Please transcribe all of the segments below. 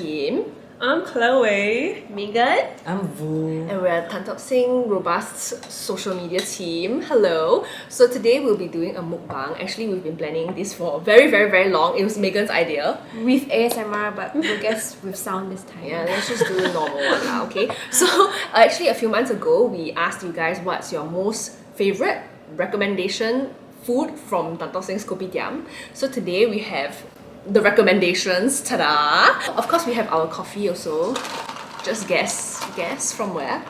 team. I'm Chloe. Megan. I'm Vu. And we're Tan Tock Seng Robust social media team. Hello. So today we'll be doing a mukbang. Actually, we've been planning this for very long. It was Megan's idea. With ASMR, but we'll guess with sound this time. Yeah, let's just do a normal one now, okay? So actually a few months ago, we asked you guys what's your most favorite recommendation food from Tan Tock Seng's Kopitiam. So today we have the recommendations. Ta-da! Of course, we have our coffee also. Just guess from where?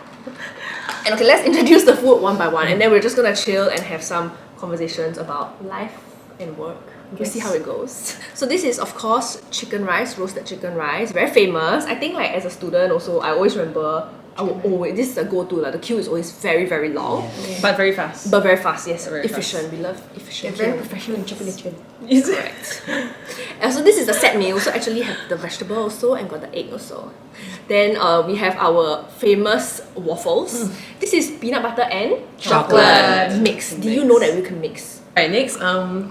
And okay, let's introduce the food one by one, and then we're just gonna chill and have some conversations about life and work. We'll see how it goes. So this is of course chicken rice, roasted chicken rice, very famous. I think like as a student also, I always remember. This is a go-to. Like, the queue is always very long, But very fast. but very fast. Yes, Very efficient. We love efficient. They're very professional in chopping the chicken. Is it? Correct. And so this is the set meal. So actually have the vegetable also and got the egg also. Then we have our famous waffles. This is peanut butter and chocolate mix. Do you know that we can mix? Right, next,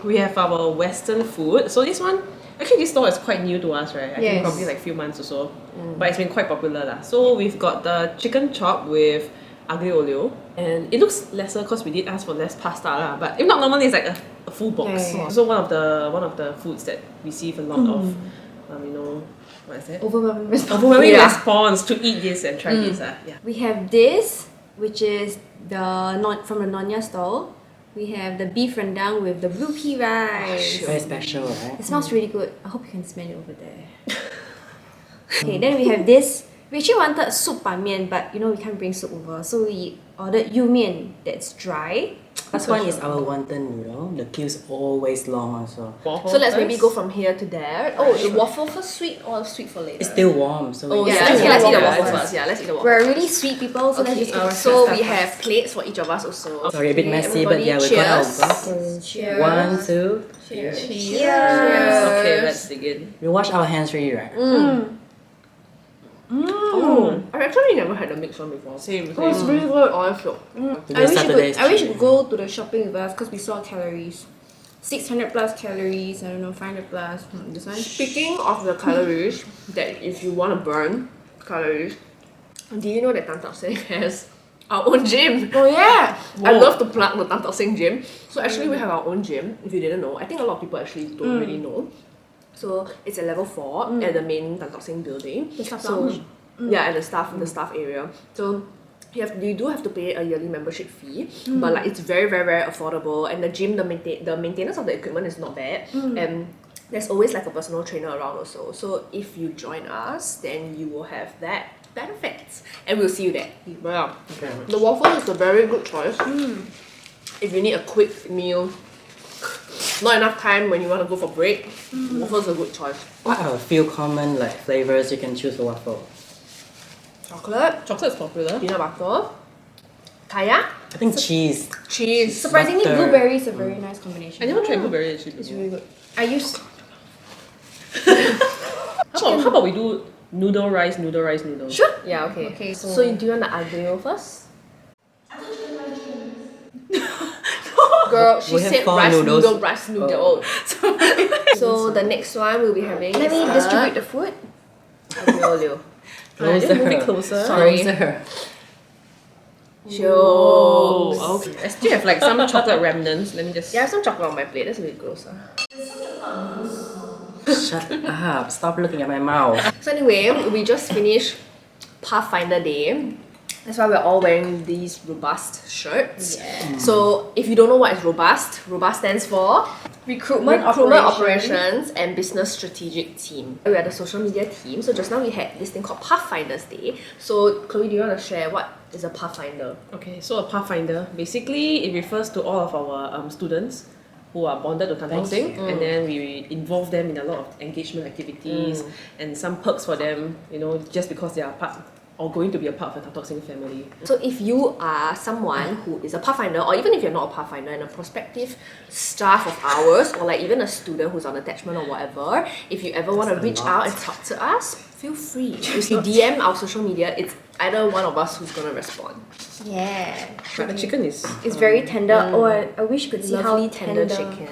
we have our Western food. So this one, actually this store is quite new to us, right? I think Yes. probably like few months or so. But it's been quite popular lah. So we've got the chicken chop with aglio olio. And it looks lesser because we did ask for less pasta lah. But if not, normally it's like a full box. Yeah. So one of the foods that receive a lot of, what is it? Overwhelming response. Overwhelming Yeah. response to eat this and try this. Yeah. We have this, which is from the Nonya stall. We have the beef rendang with the blue pea rice. Very special, right? It smells really good. I hope you can smell it over there. Okay, then we have this. We actually wanted soup ban mian, but we can't bring soup over, so we ordered yu mian that's dry. Last one is our wonton noodle. The queue's always long also. So let's maybe go from here to there. Oh, the waffle first sweet or sweet for later? It's still warm, so Oh we yeah, let's okay, let's eat the eat the waffle waffle first. Yeah, let's eat the waffle. We're really sweet people, so let's Okay, just eat so we have plates for each of us also. Sorry, a bit Okay, messy, but yeah, we got our cheers. glasses. Cheers. 1, 2. Cheers. Okay, let's begin. We wash our hands already, right? I've actually never had the mixed one before. Same. Oh, it's really good. Oh, it's good. Today's Saturday's I wish you cheat could go to the shopping with us because we saw calories. 600 plus calories, 500 plus. This one. Speaking of the calories, that if you want to burn calories, do you know that Tan Tock Seng has our own gym? Oh yeah! I love to plug the Tan Tock Seng gym. So actually we have our own gym, if you didn't know. I think a lot of people actually don't really know. So it's at level 4 at the main Tan Tock Seng building. The staff So lounge. yeah, at the staff area. So you do have to pay a yearly membership fee, but like it's very affordable. And the gym, the maintenance of the equipment is not bad. And there's always like a personal trainer around also. So if you join us, then you will have that benefits, and we'll see you there. Yeah. The waffle is a very good choice. If you need a quick meal, not enough time when you want to go for break, waffle is a good choice. What are a few common flavors you can choose for waffle? Chocolate, Chocolate is popular. peanut butter, kaya, I think cheese. cheese. Surprisingly, Butter. blueberry is a very nice combination. I never tried blueberry actually. It's really good. I use How about we do noodle rice? Sure. Yeah. Okay. Okay, So, so- do you want the aglio first? Girl, she We have said 4 rice noodles. noodle, rice noodle. So the next one we'll be having. Let me distribute the food. aglio olio. Closer. move it closer. Sorry. Closer. Oh, okay. I still have like some chocolate remnants. Let me just. Yeah, I have some chocolate on my plate. That's a bit grosser. Shut up. Stop looking at my mouth. So anyway, we just finished Pathfinder Day. That's why we're all wearing these robust shirts. Yeah. So if you don't know what is robust, robust stands for Recruitment Operations and Business Strategic Team. We are the social media team. So just now we had this thing called Pathfinder's Day. So Chloe, do you want to share what is a Pathfinder? Okay, so a Pathfinder, basically it refers to all of our students who are bonded to Tan Tock Seng, and then we involve them in a lot of engagement activities and some perks for them, just because they are part or going to be a part of the Tan Tock Seng family. So if you are someone who is a Pathfinder, or even if you're not a Pathfinder and a prospective staff of ours, or like even a student who's on attachment or whatever, if you ever want to reach out and talk to us, feel free. If you DM our social media, it's either one of us who's gonna respond. Yeah. But the chicken is It's very tender. Oh, I wish you could see Lovely how tender chicken.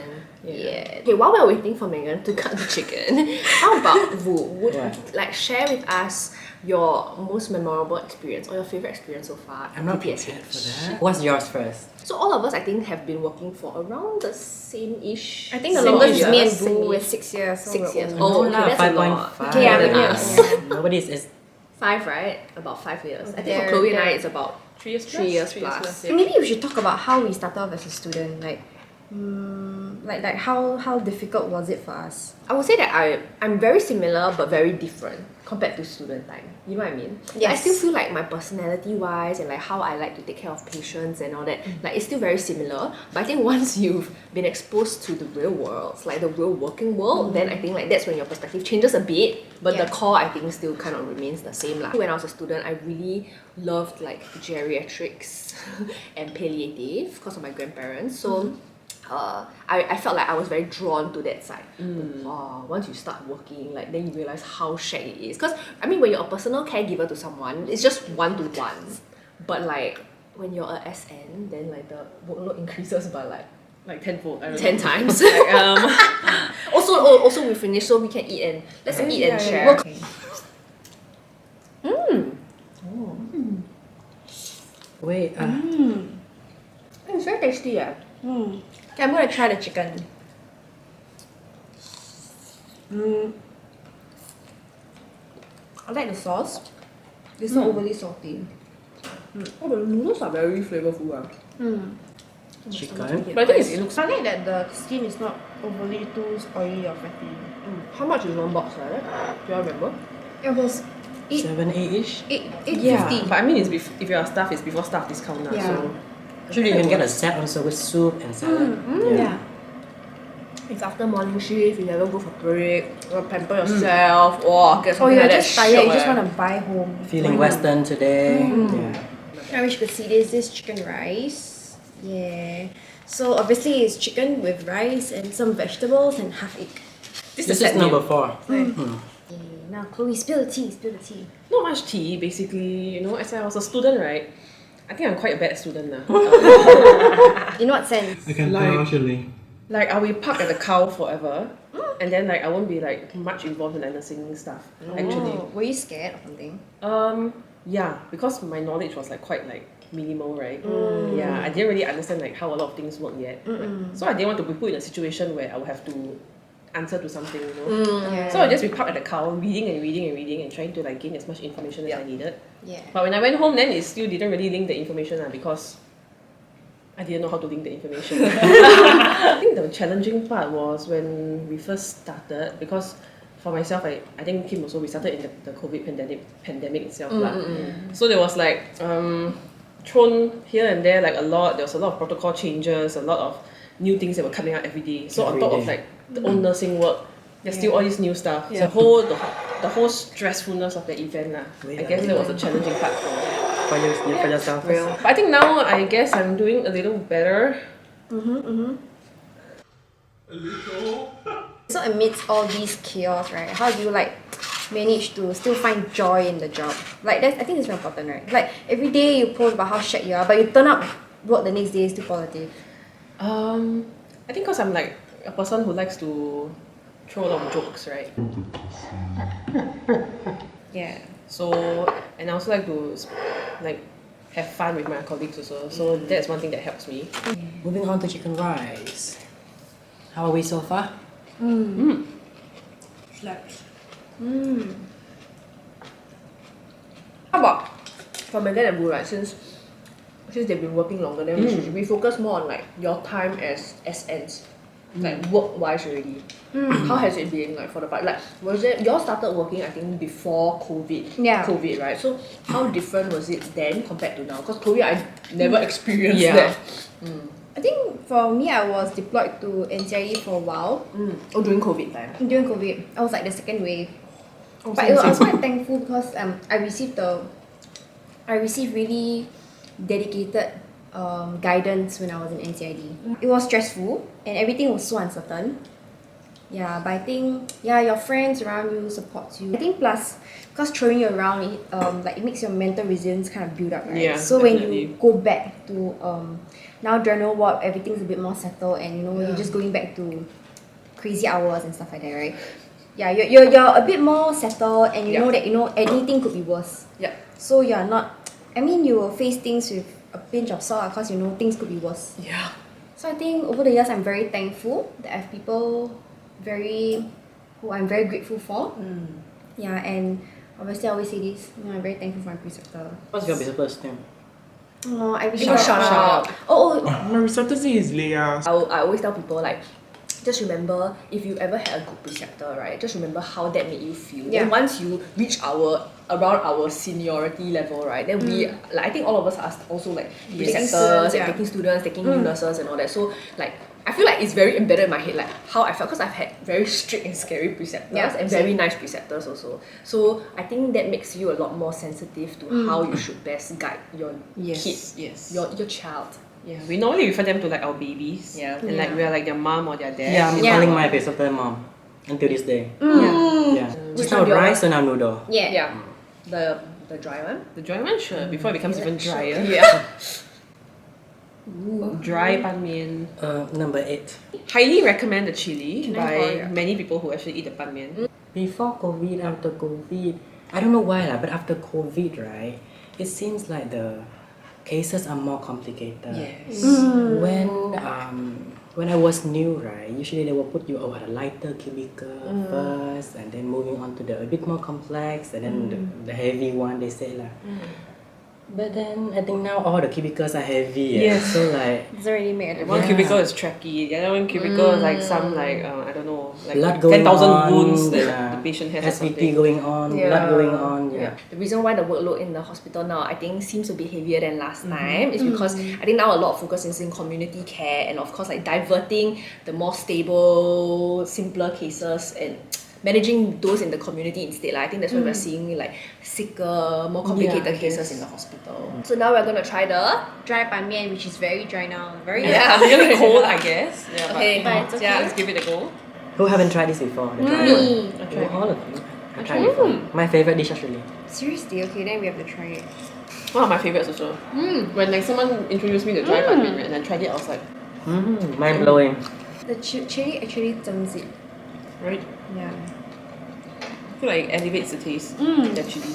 Yeah. Okay, while we're waiting for Megan to cut the chicken, how about Vu? Would you like share with us your most memorable experience or your favorite experience so far? I'm not TTSH? prepared for that. What's yours first? So all of us, I think, have been working for around the same-ish. I think the same longest is years, me and same Boo with years. 6 years. So 6 we're years. old. Oh, okay, that's a 5.5. lot. Okay, yeah, Than yeah, us. yeah. Nobody's is 5, right? About 5 years. I think They're- for Chloe and I, they're- it's about 3 years plus. 3 years 3 years plus. yeah. Maybe we should talk about how we started off as a student. Like how difficult was it for us? I would say that I'm very similar but very different compared to student time. You know what I mean? Like, I Yes. still feel like my personality wise and like how I like to take care of patients and all that, like it's still very similar. But I think once you've been exposed to the real world, like the real working world, then I think like that's when your perspective changes a bit. But Yeah. the core I think still kind of remains the same. When I was a student, I really loved like geriatrics and palliative because of my grandparents. So I felt like I was very drawn to that side. But once you start working, like then you realize how shag it is. Because I mean, when you're a personal caregiver to someone, it's just 1-to-1. But like when you're a SN, then like the workload increases by like tenfold. I 10 remember. times. Like, also we finish so we can eat and let's eat and share. Okay. wait. It's very tasty, yeah. Okay, I'm gonna try the chicken. I like the sauce. It's not overly salty. Oh, the noodles are very flavorful. Chicken. but I think it looks. I like that the skin is not overly too oily or fatty. How much is one box like that? Do you remember? It was 7-8-ish. eight Yeah, fifty. but I mean, if you're a staff, it's before staff discount now. Yeah. So Actually, you can get a set also with soup and salad. Yeah. If after morning shift, you never go for break, you pamper yourself, or get Or something you're like that. just tired, you just shiok, want to buy home. Feeling Western today. Yeah. I wish you could see this chicken rice. Yeah. So obviously it's chicken with rice and some vegetables and half egg. This is number 4. Yeah. Now Chloe, spill the tea, spill the tea. not much tea, basically. You know, as I was a student, right? I think I'm quite a bad student now. In what sense? I can Like- tell actually. Like I will park at the cow forever, and then like I won't be like much involved in the nursing stuff. Actually, Oh, were you scared or something? yeah, because my knowledge was like quite like minimal, right? Yeah, I didn't really understand like how a lot of things work yet. So I didn't want to be put in a situation where I would have to answer to something, you know. Yeah. So I just be parked at the cow, reading and trying to like gain as much information as I needed. Yeah. But when I went home, then it still didn't really link the information because I didn't know how to link the information. I think the challenging part was when we first started because for myself, I think Kim also, we started in the COVID pandemic itself. So there was like thrown here and there like a lot. There was a lot of protocol changes, a lot of new things that were coming out every day. So on top of like the own nursing work, there's still all this new stuff. So the whole stressfulness of the event, I guess that was a challenging part for yourself. but I think now I guess I'm doing a little better. So amidst all these chaos, right? How do you like manage to still find joy in the job? Like I think it's very important, right? Like every day you post about how shit you are, but you turn up work the next day is still positive. I think because I'm like a person who likes to throw a lot of jokes, right? Yeah. So, and I also like to like have fun with my colleagues also. So that's one thing that helps me. Moving on to chicken rice. How are we so far? How about for Megan and Boo, right? Since they've been working longer, then we focus more on like your time as SNs, like work wise already. How has it been like for the part? Like was it y'all started working I think before COVID? Yeah. COVID, right? So how different was it then compared to now? Because COVID I never experienced Yeah. that. I think for me, I was deployed to NCIE for a while. Oh, during COVID time. During COVID, I was like the second wave. But same, I was same. quite thankful because I received really dedicated guidance when I was in NCID. It was stressful and everything was so uncertain. Yeah, but I think your friends around you supports you. I think plus because throwing you around it makes your mental resilience kind of build up, right? Yeah, so when definitely. you go back to now journal ward, everything's a bit more settled and you're just going back to crazy hours and stuff like that, right? Yeah, you're a bit more settled and you know that anything could be worse. Yeah. So you're not you will face things with a pinch of salt because you know things could be worse. Yeah. So I think over the years I'm very thankful that I have people who I'm very grateful for. Yeah, and obviously I always say this, I'm very thankful for my preceptor. What's your preceptor's name? Oh, I wish Shout out. Oh, My receptor's name is Leah. I always tell people like, just remember if you ever had a good preceptor, right? Just remember how that made you feel. Yeah. And once you reach around our seniority level, right? Then we I think all of us are also like preceptors students, and taking students, taking new nurses and all that. So like I feel like it's very embedded in my head, like how I felt, because I've had very strict and scary preceptors and very nice preceptors also. So I think that makes you a lot more sensitive to how you should best guide your kid, your child. Yeah, we normally refer them to like our babies. Yeah. And like we're like their mom or their dad. Yeah, I'm Yeah. calling my preceptor mom until this day. Yeah. Yeah. Which Just one now do you rice or now noodle? yeah. Yeah. The dry one? The dry one, sure. Before it becomes even drier. Yeah. Dry pan mian. Number 8. Highly recommend the chili Can I by borrow your- many people who actually eat the pan mian. Before COVID, after COVID, I don't know why but after COVID, right, it seems like the cases are more complicated. Yes. When I was new, right, usually they will put you over a lighter cubicle first, and then moving on to the a bit more complex, and then the heavy one, they say lah. But then I think now all the cubicles are heavy. Yes. So like It's already made One Yeah. cubicle is tracky, the other one cubicle is like some like I don't know, like blood going 10,000 on, wounds that yeah. the patient has or SVT something. going on, blood going on. Yeah. The reason why the workload in the hospital now I think seems to be heavier than last time is because I think now a lot of focus is in community care and of course like diverting the more stable, simpler cases and managing those in the community instead. Like, I think that's why we're seeing like sicker, more complicated cases in the hospital. So now we're gonna try the dry pan mian, which is very dry now. Very Yeah, it's really cold, I guess. Yeah, Okay. But it's okay. yeah, let's give it a go. Who haven't tried this before? The dry Me. one. All of you. I tried before. My favorite dish actually. Seriously, okay, then we have to try it. One of my favorites also. When like someone introduced me to dry pan mian, right, and I tried it, I was like, Mind blowing. The chili actually turns it. right? Yeah. I feel like it elevates the taste. The chili.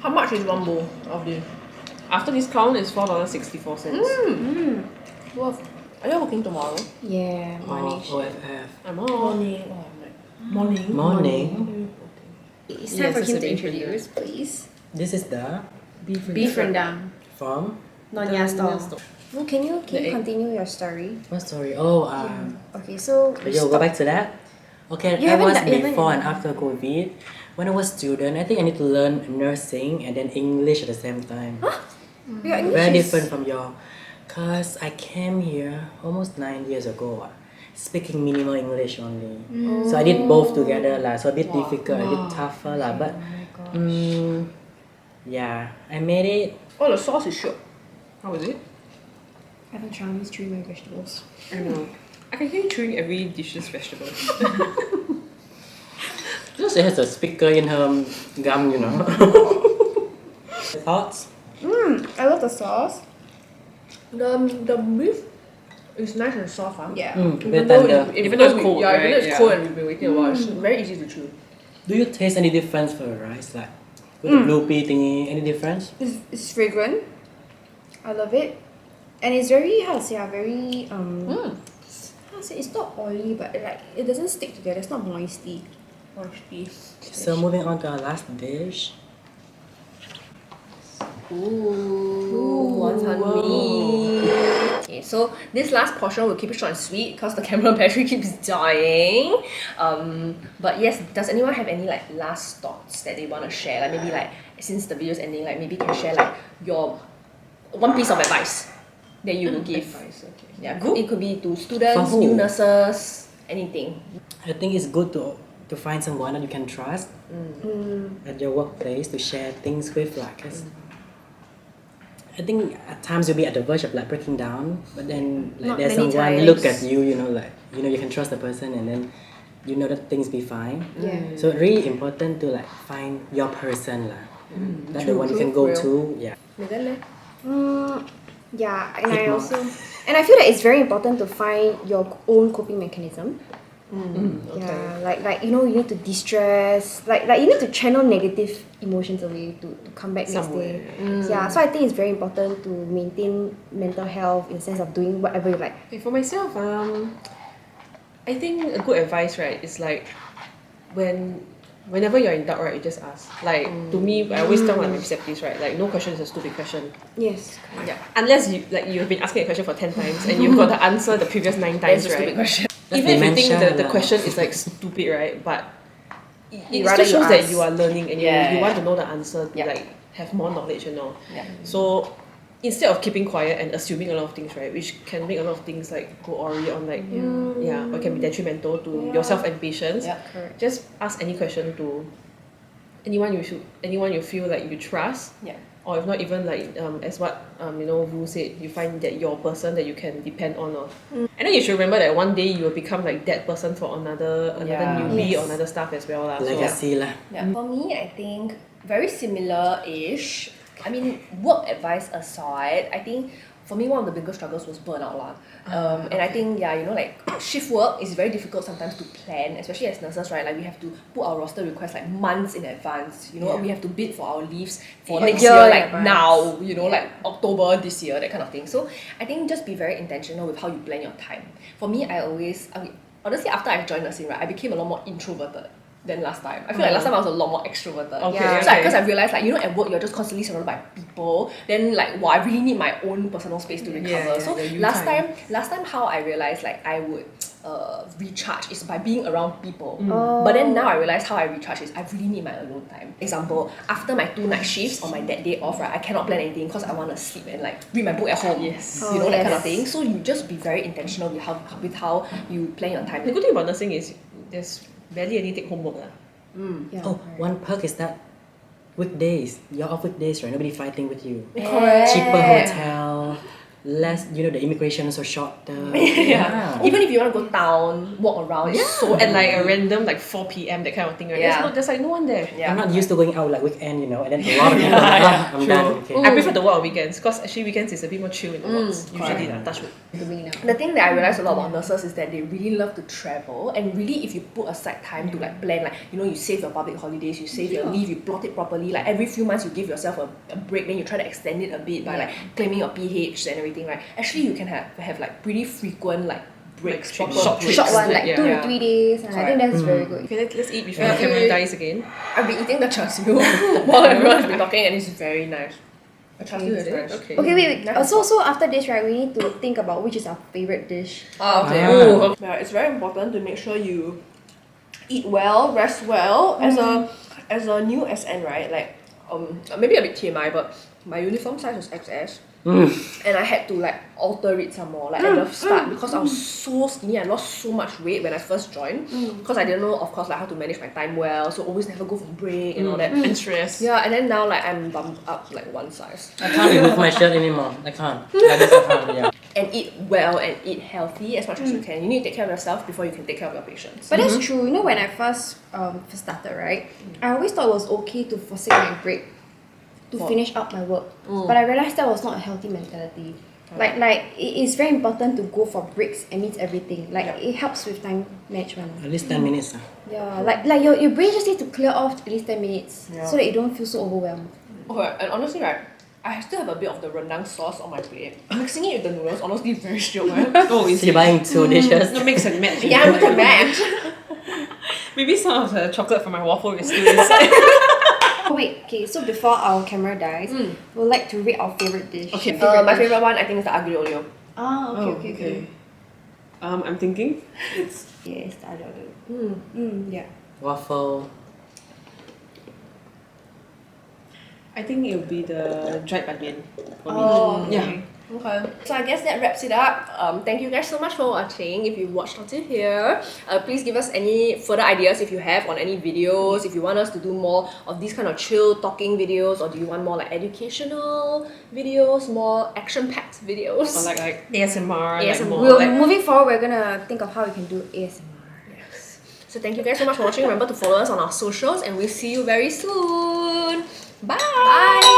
how much is one bowl of this? After discount, it's $4.64. Well, are you working tomorrow? Yeah, morning. OFF. I'm on. Morning. Morning. It's time Yes, for it's him a to beef introduce, please. This is the Beef rendang. from. Nonya store. store. Oh, can you The egg. continue your story? What story? Oh, Okay, so we you'll go stop- back to that? Okay, You I haven't was done- you haven't before and done- after COVID. When I was student, I think I need to learn nursing and then English at the same time. Your English Very is- different from your. Cause I came here almost 9 years ago, speaking minimal English only. So I did both together lah. So a bit difficult, a bit tougher lah. But yeah, I made it. Oh, the sauce is shook. How was it? I haven't tried these chewing my vegetables. I know. I can hear you chewing every dish's vegetable. Just it has a speaker in her gum, you know. Thoughts? I love the sauce. The beef is nice and soft. Yeah. Very tender. Even though it's cold, yeah, even though right? it's Yeah. cold and we've been waiting a while, it's very easy to chew. Do you taste any difference for the rice? Like with the blue pea thingy, any difference? It's fragrant. I love it. And it's very, how to say, very, how to say, it's not oily, but it doesn't stick together. It's not moisty. So moving on to our last dish. Ooh, wonton mee. Okay, so this last portion we'll keep it short and sweet because the camera battery keeps dying. But yes, does anyone have any like last thoughts that they want to share? Like maybe like since the video's ending, like maybe you can share like your one piece of advice that you would give. Advice, okay. Yeah, it could be to students, For who? new nurses, anything. I think it's good to find someone that you can trust at your workplace to share things with. Like, 'cause I think at times you'll be at the verge of like breaking down, but then like Not there's many someone times. look at you, you know, like you can trust the person, and then you know that things be fine. Yeah. So really important to like find your person lah. That's the True, one you true, can go real. to. Yeah. Megan leh? Yeah, and Hit I more. also and I feel that it's very important to find your own coping mechanism. Yeah, like you know, you need to de-stress, like you need to channel negative emotions away to come back Somewhere. next day. Yeah, so I think it's very important to maintain mental health in the sense of doing whatever you like. Okay, for myself, I think a good advice, right, is like whenever you're in doubt, right, you just ask. Like to me, I always tell my receptives, right, like no question is a stupid question. Yes. Yeah. Unless you've been asking a question for 10 times and you've got the answer the previous 9 times, That's a stupid right? question. Even if you think dementia the lah. question is like stupid, right? But it rather still you shows that ask. you are learning and Yeah, you want yeah. to know the answer to Yeah. like have more knowledge, you know. Yeah. So instead of keeping quiet and assuming a lot of things, right, which can make a lot of things like go awry on like or can be detrimental to yourself and patients. Yeah. Correct. Just ask any question to anyone you feel like you trust. Yeah. Or if not even like as what Vu said, you find that your person that you can depend on or and then you should remember that one day you will become like that person for another Yeah. newbie Yes. or another staff as well lah. So, Legacy lah. Yeah. For me, I think very similar-ish. I mean, work advice aside, I think for me one of the biggest struggles was burnout lah. And I think like shift work is very difficult sometimes to plan, especially as nurses, right? Like we have to put our roster requests like months in advance. You know, we have to bid for our leaves for Like next year year, in like advance. now. You know, like October this year, that kind of thing. So I think just be very intentional with how you plan your time. For me, honestly, after I joined nursing, right, I became a lot more introverted than last time. I feel like last time I was a lot more extroverted. Okay, Yeah. So because I realized like, at work you're just constantly surrounded by people, then like I really need my own personal space to recover. Yeah, so the you last time. time how I realized like I would recharge is by being around people. Oh. But then now I realize how I recharge is I really need my alone time. Example, after my 2 night shifts on my that day off, right, I cannot plan anything because I want to sleep and like read my book at home. Yes. You know, that kind of yes. thing. So you just be very intentional with how you plan your time. The good thing about nursing is there's barely any take home work lah. Yeah. Oh, one perk is that weekdays. You're off weekdays, right? Nobody fighting with you. Correct. Cheaper hotel, less, the immigration is so shorter. Yeah. Even if you want to go town, walk around, it's so And like a random like 4 p.m. that kind of thing, right? Yeah. There's like no one there. Yeah. I'm not used to going out like weekend, and then a lot of people are like, "Ah, I'm done. Okay. I prefer to work on weekends because actually weekends is a bit more chill in the works. Usually lah, touch wood. Doing now. The thing that I realized a lot about nurses is that they really love to travel, and really if you put aside time to like plan, like you save your public holidays, you save your leave, you plot it properly, like every few months you give yourself a break, then you try to extend it a bit by like claiming your PH and everything, right? Actually you can have like pretty frequent like breaks, Like proper short breaks. Short one, like Yeah. 2 to Yeah. 3 days. And I think that's very good. Okay, let's eat before the camera dies again. I've been eating the char siu while everyone's been talking, and it's very nice. The char siu is nice. Okay. Okay, wait. Nice. So after this, right, we need to think about which is our favorite dish. Ah, okay. Ah. Ooh. Yeah, it's very important to make sure you eat well, rest well. As a new SN, right? Like maybe a bit TMI, but my uniform size was XS. And I had to like alter it some more, like at the start, because I was so skinny. I lost so much weight when I first joined, because I didn't know, of course, like how to manage my time well. So always never go for break and all that. And stress. Yeah, and then now like I'm bumped up like 1 size. I can't remove my shirt anymore. I can't. I just can't. Yeah. And eat well and eat healthy as much as you can. You need to take care of yourself before you can take care of your patients. But that's true. When I first started, right, I always thought it was okay to forsake my break to finish up my work. But I realized that was not a healthy mentality. Like it is very important to go for breaks amidst everything. Like it helps with time management. At least 10 minutes. Yeah, like your brain just needs to clear off at least 10 minutes so that you don't feel so overwhelmed. Okay, and honestly, right, I still have a bit of the rendang sauce on my plate. Mixing it with the noodles, honestly, is very shiok, right? Oh, So you're buying 2 dishes. No mix and match. Yeah, with the match. Maybe some of the chocolate from my waffle is still inside. Oh wait, okay, so before our camera dies, we'd like to rate our favorite dish. Okay. My favorite one, I think, is the aglio olio. Ah, okay. I'm thinking it's Yes, I don't know. Yeah. Waffle. I think it'll be the dried ban mian for me. Oh, Yeah. Okay, so I guess that wraps it up. Thank you guys so much for watching. If you watched until here, please give us any further ideas if you have on any videos. If you want us to do more of these kind of chill talking videos, or do you want more like educational videos, more action-packed videos? Or like ASMR. ASMR. Like more We'll like moving forward, we're gonna think of how we can do ASMR. So thank you guys so much for watching. Remember to follow us on our socials and we'll see you very soon. Bye! Bye.